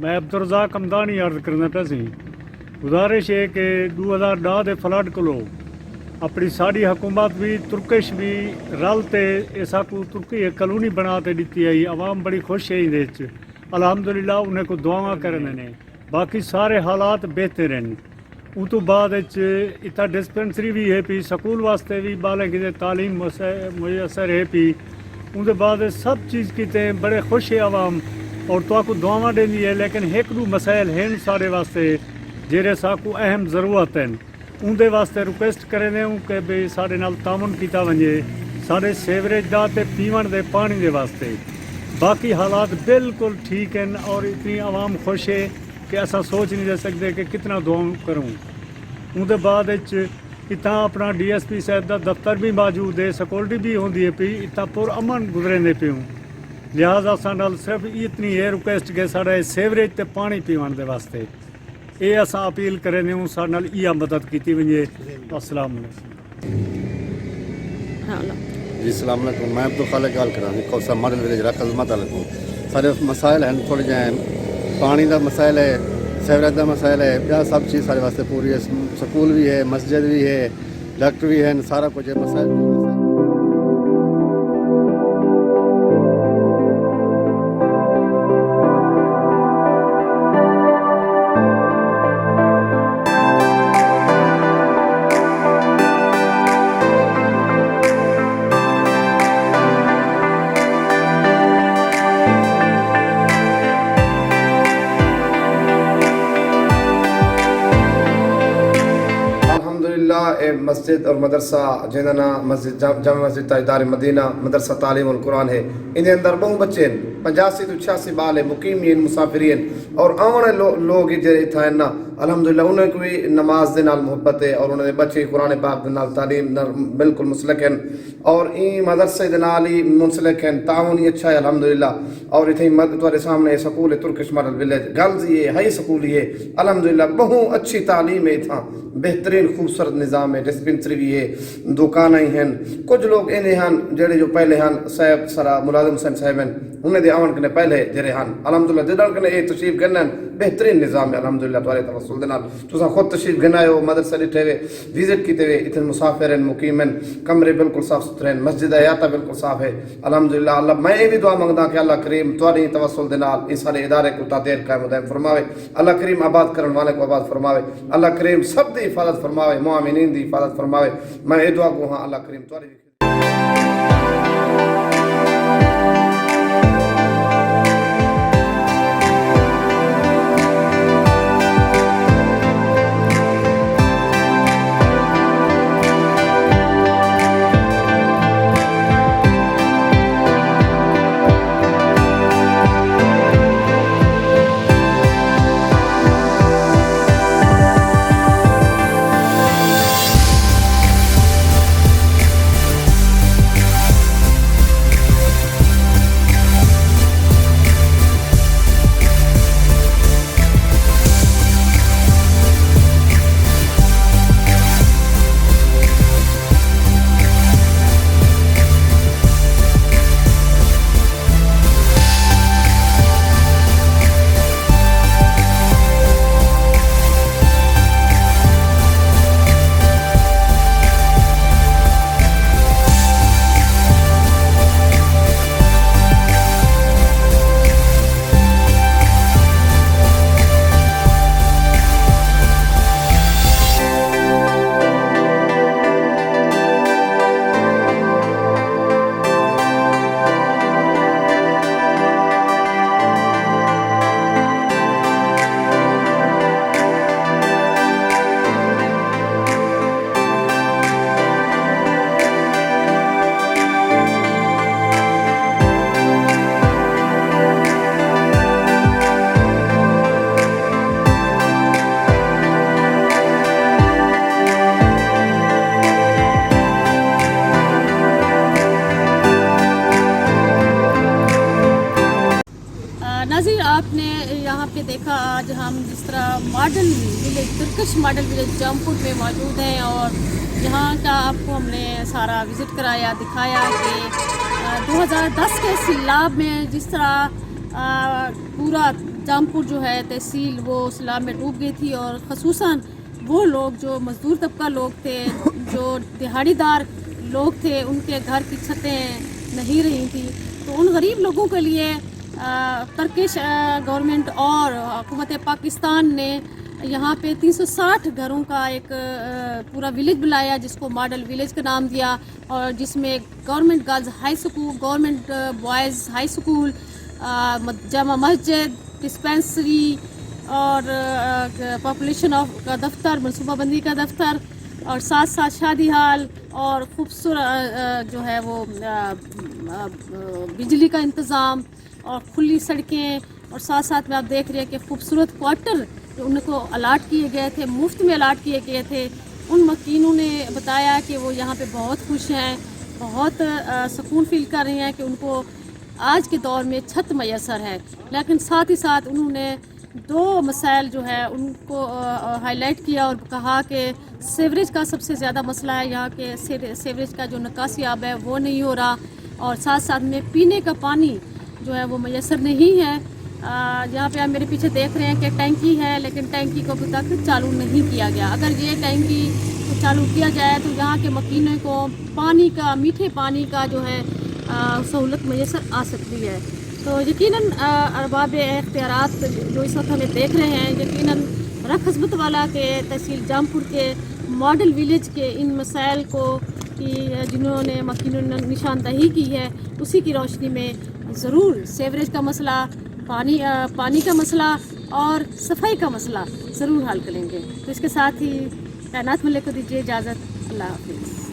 मैं अब्दुल रज़ाक हमदानी अर्ज करना पे सी। गुजारिश है कि 2010 के फ्लड को अपनी साड़ी हुकूमत भी तुर्किश भी रलते ऐसा को तुर्की एक कॉलोनी बना के दी आई। आवाम बड़ी खुश है ये अलहमदुलिल्लाह उन्हें को दुआवां करने ने। बाकी सारे हालात बेहतर हैं। उस तो बाद इतना डिस्पेंसरी भी है पी, स्कूल वास्ते भी बालें की तालीम मुयसर है पी। उनके बाद सब चीज़ किते बड़े खुश है आवाम और तो को दुआवां देंदी है। लेकिन एक दो मसाइल हैं सारे वास्ते जेरे साकू अहम ज़रूरत हैं। उनके वास्ते रिक्वेस्ट करें कि भाई साढ़े नाल तामुन किया वजे साढ़े सेवरेज का ते पीवन के पानी के वास्ते। बाकी हालात बिल्कुल ठीक हैं और इतनी आवाम खुश है कि असा सोच नहीं दे सकते कि कितना दुआ करूँ। उनके बाद इतना अपना DSP साहब का दफ्तर भी मौजूद है, सिक्योरिटी भी होंगी है पी, इतना पुरअमन गुजरेंदे पे हूँ। लिहाजा असा सिर्फ इतनी ये रिक्वेस्ट के साढ़े सेवरेज ते पानी पीवन के वास्ते ये असा अपील करें हूँ साढ़े नाल इह मदद की वजे। अस्सलाम जी सलाम अलैकुम। मैं अब्दुल खालिक गल करा कौसा मॉडल विलेज रकलमा तलको। सारे मसाइल हैं थोड़े जहे पानी का मसाइल है, सेवरेज का मसाइल है, या सब चीज़ सारे वास्ते पूरी है। स्कूल भी है, मस्जिद भी है, डॉक्टर भी है, सारा कुछ है। मसाइल मस्जिद और मदरसा जिन्ना मस्जिद जामा मस्जिद ताजदार मदीना मदरसा तालीम उल कुरान है। इन अंदर बहु बच्चे 85 तो 86 बाल है, मुकीम मुसाफिर और आने लोग इतना ना अलहमदुलिल्लाह उन्हें कोई नमाज के नाल मुहब्बत है और उन्होंने बच्चे कुरान पाक के नाल तालीम बिल्कुल मुसलक हैं और इन मदरसे के नाल ही मुंसलिक हैं। ताउन ही अच्छा है अलहमदुलिल्लाह। और इतने तुम्हारे सामने स्कूल है तुर्किश मॉडल विलेज गर्ल्स ही है, हाई स्कूल ही है अलहमदुलिल्लाह। बहु अच्छी तालीम है, इतना बेहतरीन खूबसूरत निज़ाम है। डिस्पेंसरी भी है, दुकान ही हैं। कुछ लोग इन्हें हैं जेड़े जो पहले हैं साहब सरा मुलाजिम हुसैन साहब हैं उन्हें दे आवन कने पहले जेरे हैं अलहमदुलिल्लाह जिदन कने ये तशरीफ गन बेहतरीन निज़ाम है अलहमदुलिल्लाह। तुम्हारे तवस्सुल दे नाल तुसा खुद तशरीफ गनायो मदरसा दिखे वे विजिट किते वे इतने मुसाफिर हैं मुकीम हैं। कमरे बिल्कुल साफ सुथरे हैं, मस्जिद हयाता बिल्कुल साफ है अलहमदुलिल्लाह। अल्लाह मैं ये भी दुआ मंगदा कि अल्लाह करीम तुम्हारी तवस्सुल दे नाल इस सारे इदारे को तादेर कायम दायम फरमावे। अल्लाह करीम आबाद करने वाले को आबाद फरमावे। अल्लाह करीम सब दी हिफाजत फरमावे, मुआमिनीन दी हिफाजत फरमावे। मैं ये दुआ को हाँ अल्लाह करीम तुम्हारी नाज़रीन आपने यहाँ पे देखा आज हम जिस तरह model village Turkish model village Jampur में मौजूद हैं और यहाँ का आपको हमने सारा विज़िट कराया दिखाया कि 2010 के सैलाब में जिस तरह पूरा जामपुर जो है तहसील वो सैलाब में डूब गई थी। और ख़ुसूसन वो लोग जो मज़दूर तबका लोग थे, जो दिहाड़ीदार लोग थे, उनके घर की छतें नहीं रही थी। तो उन गरीब लोगों के लिए तुर्किश गवर्नमेंट और हुकूमत पाकिस्तान ने यहाँ पे 360 घरों का एक पूरा विलेज बुलाया, जिसको मॉडल विलेज का नाम दिया, और जिसमें government girls high school, government boys high school, Jama Masjid, dispensary और पॉपुलेशन ऑफ का दफ्तर, मनसूबाबंदी का दफ्तर, और साथ साथ शादी हाल और खूबसूरत जो है वो बिजली का इंतज़ाम और खुली सड़कें, और साथ साथ में आप देख रहे हैं कि खूबसूरत क्वार्टर जो उनको अलाट किए गए थे, मुफ्त में अलाट किए गए थे। उन मकीनों ने बताया कि वो यहाँ पे बहुत खुश हैं, बहुत सुकून फील कर रहे हैं कि उनको आज के दौर में छत मैसर है। लेकिन साथ ही साथ उन्होंने 2 मसाइल जो है उनको हाईलाइट किया और कहा कि सीवरेज का सबसे ज़्यादा मसला है, यहाँ के सीवरेज का जो निकासी आब है वो नहीं हो रहा, और साथ साथ में पीने का पानी जो है वो मैसर नहीं है। यहाँ पे आप मेरे पीछे देख रहे हैं कि टैंकी है, लेकिन टैंकी को अभी तक चालू नहीं किया गया। अगर ये टैंकी को चालू किया जाए तो यहाँ के मकीनों को पानी का, मीठे पानी का जो है सहूलत मैसर आ सकती है। तो यकीनन अरबाब इख्तियारात जो इस वक्त हमें देख रहे हैं, यकीनन रख हस्बत वाला के तहसील जामपुर के मॉडल विलेज के इन मसाइल को कि जिन्होंने मकीनों ने निशानदही की है, उसी की रोशनी में ज़रूर सीवरेज का मसला, पानी का मसला और सफाई का मसला ज़रूर हल करेंगे। तो इसके साथ ही तैनात मलिक को दीजिए इजाज़त। अल्लाह हाफिज़।